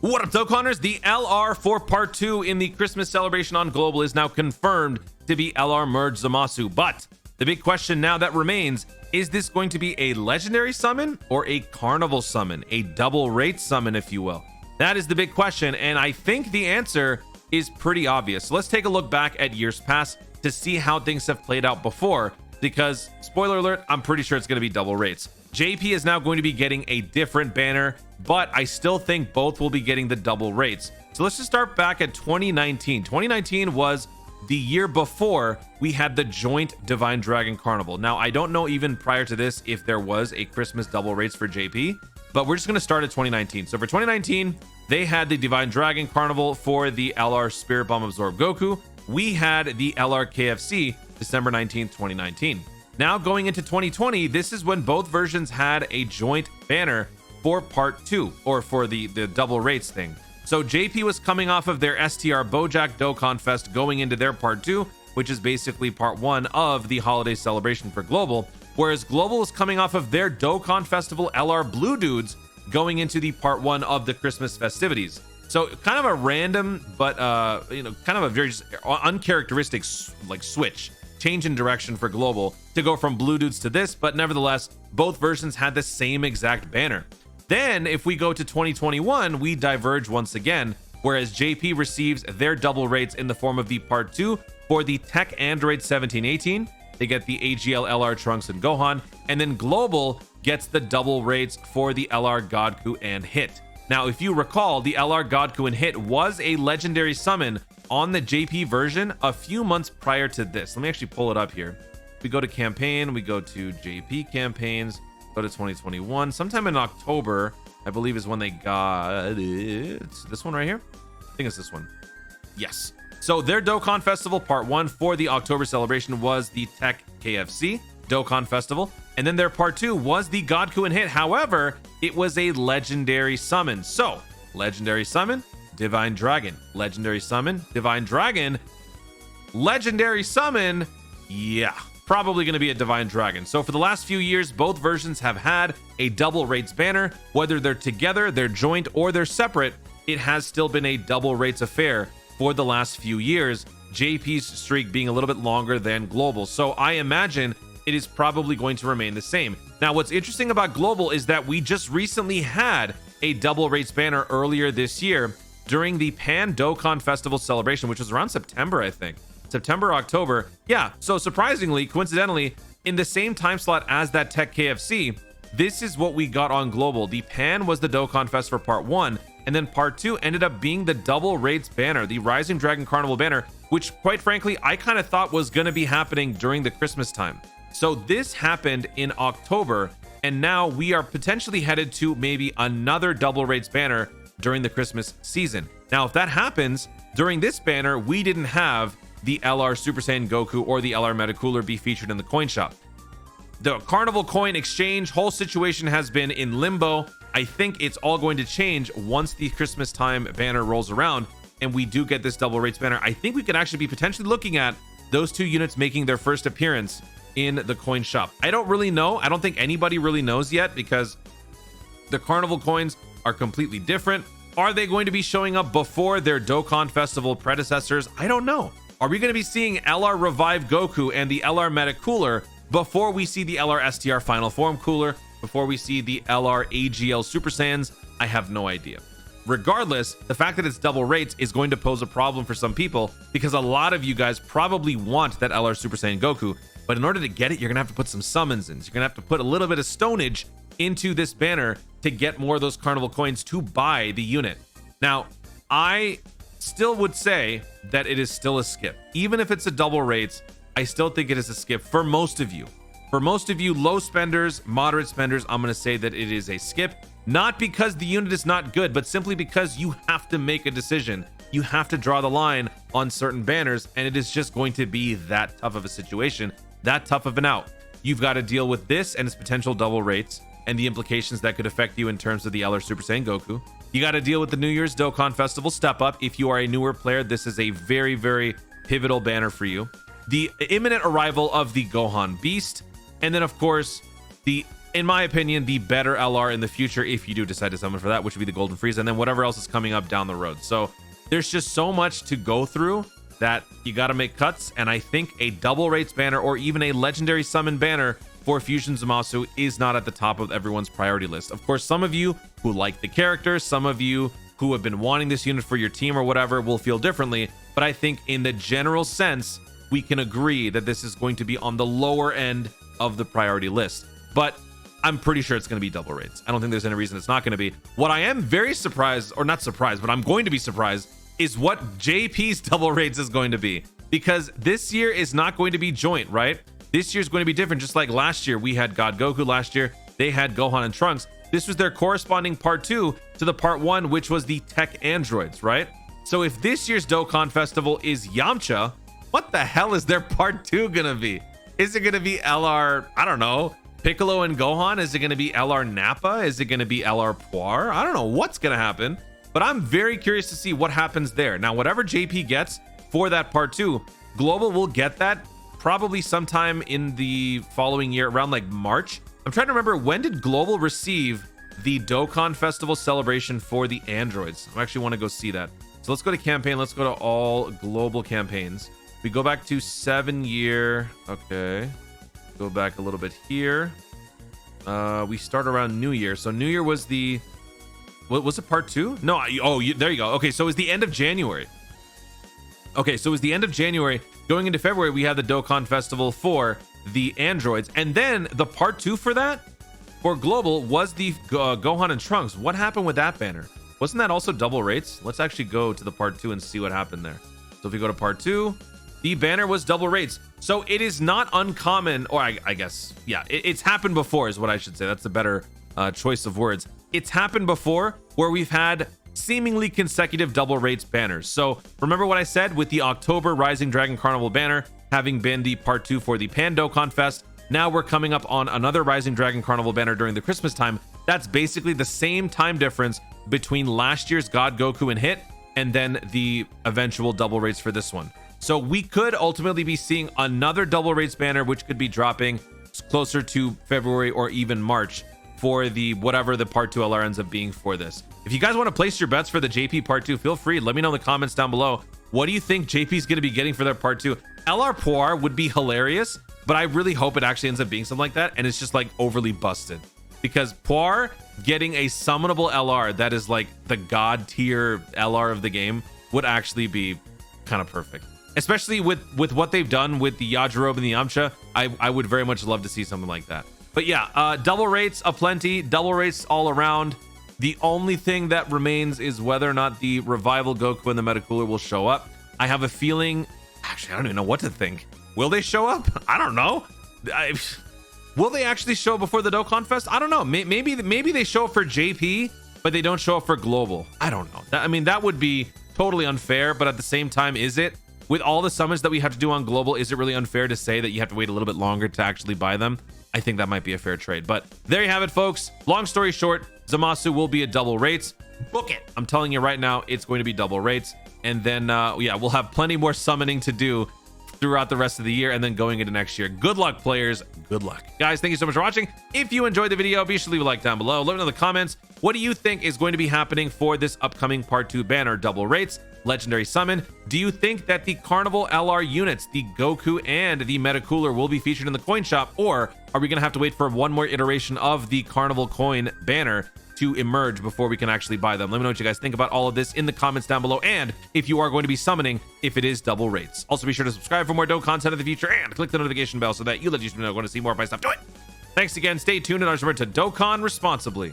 What up, Dokkanners? The LR for part 2 in the Christmas celebration on Global is now confirmed to be LR Merge Zamasu. But the big question now that remains, is this going to be a legendary summon or a carnival summon? A double rate summon, if you will. That is the big question, and I think the answer is pretty obvious. So let's take a look back at years past to see how things have played out before, because, spoiler alert, I'm pretty sure it's going to be double rates. JP is now going to be getting a different banner, but I still think both will be getting the double rates. So let's just start back at 2019. 2019 was the year before we had the joint Divine Dragon Carnival. Now, I don't know even prior to this if there was a Christmas double rates for JP, but we're just going to start at 2019. So for 2019, they had the Divine Dragon Carnival for the LR Spirit Bomb Absorb Goku. We had the LR KFC December 19th, 2019. Now going into 2020, this is when both versions had a joint banner for part 2, or for the double rates thing. So JP was coming off of their STR Bojack Dokkan Fest going into their part 2, which is basically part 1 of the holiday celebration for Global, whereas Global was coming off of their Dokkan Festival LR Blue Dudes going into the part 1 of the Christmas festivities. So kind of a random, but kind of a very uncharacteristic switch, change in direction for Global to go from Blue Dudes to this, but nevertheless, both versions had the same exact banner. Then if we go to 2021, we diverge once again, whereas JP receives their double rates in the form of the part 2 for the Tech Android 1718. They get the AGL LR Trunks and Gohan, and then Global gets the double rates for the LR Godku and Hit. Now, if you recall, the LR Godku and Hit was a legendary summon on the JP version a few months prior to this. Let me actually pull it up here. We go to campaign, we go to JP campaigns, go to 2021. Sometime in October, I believe, is when they got it. This one right here? I think it's this one. Yes. So their Dokkan Festival Part 1 for the October celebration was the Tech KFC Dokkan Festival. And then their Part 2 was the Godku and Hit. However, it was a legendary summon. So, legendary summon, Divine Dragon. Legendary summon, Divine Dragon. Legendary summon, yeah, probably going to be a Divine Dragon. So for the last few years, both versions have had a double rates banner. Whether they're together, they're joint, or they're separate, it has still been a double rates affair for the last few years, JP's streak being a little bit longer than Global. So I imagine it is probably going to remain the same. Now, what's interesting about Global is that we just recently had a double rates banner earlier this year during the Pan Dokkan Festival celebration, which was around September, I think. September, October. Yeah, so surprisingly, coincidentally, in the same time slot as that Tech KFC, this is what we got on Global. The Pan was the Dokkan Fest for part 1, and then part 2 ended up being the double rates banner, the Rising Dragon Carnival banner, which quite frankly, I kind of thought was going to be happening during the Christmas time. So this happened in October, and now we are potentially headed to maybe another double rates banner during the Christmas season. Now, if that happens, during this banner, we didn't have the LR Super Saiyan Goku or the LR Metacooler be featured in the coin shop. The Carnival coin exchange whole situation has been in limbo. I think it's all going to change once the Christmas time banner rolls around and we do get this double rates banner. I think we could actually be potentially looking at those two units making their first appearance in the coin shop. I don't really know. I don't think anybody really knows yet because the Carnival coins are completely different. Are they going to be showing up before their Dokkan Festival predecessors? I don't know. Are we going to be seeing LR Revive Goku and the LR Meta Cooler before we see the LR STR Final Form Cooler, before we see the LR AGL Super Saiyans? I have no idea. Regardless, the fact that it's double rates is going to pose a problem for some people because a lot of you guys probably want that LR Super Saiyan Goku, but in order to get it, you're going to have to put some summons in. You're going to have to put a little bit of stonage into this banner to get more of those Carnival coins to buy the unit. Now, I still would say that it is still a skip. Even if it's a double rates, I still think it is a skip for most of you. For most of you low spenders, moderate spenders, I'm going to say that it is a skip. Not because the unit is not good, but simply because you have to make a decision. You have to draw the line on certain banners, and it is just going to be that tough of a situation, that tough of an out. You've got to deal with this and its potential double rates and the implications that could affect you in terms of the LR Super Saiyan Goku. You got to deal with the New Year's Dokkan Festival Step Up. If you are a newer player, this is a very, very pivotal banner for you. The imminent arrival of the Gohan Beast, and then of course the in my opinion, the better LR in the future if you do decide to summon for that, which would be the Golden Freeze, and then whatever else is coming up down the road. So there's just so much to go through that you got to make cuts, and I think a double rates banner or even a legendary summon banner for Fusion Zamasu is not at the top of everyone's priority list. Of course, some of you who like the character, some of you who have been wanting this unit for your team or whatever will feel differently, but I think in the general sense, we can agree that this is going to be on the lower end of the priority list. But I'm pretty sure it's going to be double rates. I don't think there's any reason it's not going to be. What I am very surprised, or not surprised, but I'm going to be surprised, is what JP's double rates is going to be. Because this year is not going to be joint, right? This year's going to be different. Just like last year, we had God Goku last year. They had Gohan and Trunks. This was their corresponding part 2 to the part 1, which was the tech androids, right? So if this year's Dokkan Festival is Yamcha, what the hell is their part 2 going to be? Is it going to be LR, I don't know, Piccolo and Gohan? Is it going to be LR Nappa? Is it going to be LR Poir? I don't know what's going to happen, but I'm very curious to see what happens there. Now, whatever JP gets for that part 2, Global will get that probably sometime in the following year, around like March. I'm trying to remember, when did Global receive the Dokkan Festival celebration for the androids? I actually want to go see that. So let's go to campaign. Let's go to all global campaigns. We go back to 7-year. Okay. Go back a little bit here. We start around New Year. So New Year was the... What was it, part 2? No. There you go. Okay, so it was the end of January. Okay, so it was the end of January. Going into February, we had the Dokkan Festival for the androids. And then the part 2 for that, for Global, was the Gohan and Trunks. What happened with that banner? Wasn't that also double rates? Let's actually go to the part 2 and see what happened there. So if we go to part 2, the banner was double rates. So it is not uncommon, or I guess, yeah, it's happened before is what I should say. That's a better choice of words. It's happened before where we've had seemingly consecutive double rates banners. So remember what I said with the October Rising Dragon Carnival banner having been the part 2 for the Pan Dokkan Fest. Now we're coming up on another Rising Dragon Carnival banner during the Christmas time. That's basically the same time difference between last year's God Goku and Hit and then the eventual double rates for this one. So we could ultimately be seeing another double rates banner, which could be dropping closer to February or even March for the whatever the part 2 LR ends up being for this. If you guys want to place your bets for the JP part 2, feel free. Let me know in the comments down below. What do you think JP's going to be getting for their part 2? LR Poir would be hilarious, but I really hope it actually ends up being something like that, and it's just like overly busted. Because Poir getting a summonable LR that is like the god tier LR of the game would actually be kind of perfect. Especially with what they've done with the Yajirobe and the Yamcha, I would very much love to see something like that. But yeah, double rates aplenty, double rates all around. The only thing that remains is whether or not the Revival Goku and the Metacooler will show up. I have a feeling, actually, I don't even know what to think. Will they show up? I don't know. Will they actually show up before the Dokkan Fest? I don't know. Maybe they show up for JP, but they don't show up for Global. I don't know. I mean, that would be totally unfair, but at the same time, is it? With all the summons that we have to do on Global, is it really unfair to say that you have to wait a little bit longer to actually buy them? I think that might be a fair trade. But there you have it, folks. Long story short, Zamasu will be at double rates. Book it. I'm telling you right now, it's going to be double rates. And then, yeah, we'll have plenty more summoning to do throughout the rest of the year and then going into next year. Good luck, players. Good luck. Guys, thank you so much for watching. If you enjoyed the video, be sure to leave a like down below. Let me know in the comments, what do you think is going to be happening for this upcoming part 2 banner? Double rates, legendary summon. Do you think that the Carnival LR units, the Goku and the Metacooler, will be featured in the coin shop, or are we going to have to wait for one more iteration of the Carnival coin banner to emerge before we can actually buy them? Let me know what you guys think about all of this in the comments down below, and if you are going to be summoning, if it is double rates. Also, be sure to subscribe for more dope content in the future and click the notification bell so that you let YouTube know when to see more of my stuff. Do it. Thanks again. Stay tuned, and remember to Dokkan responsibly.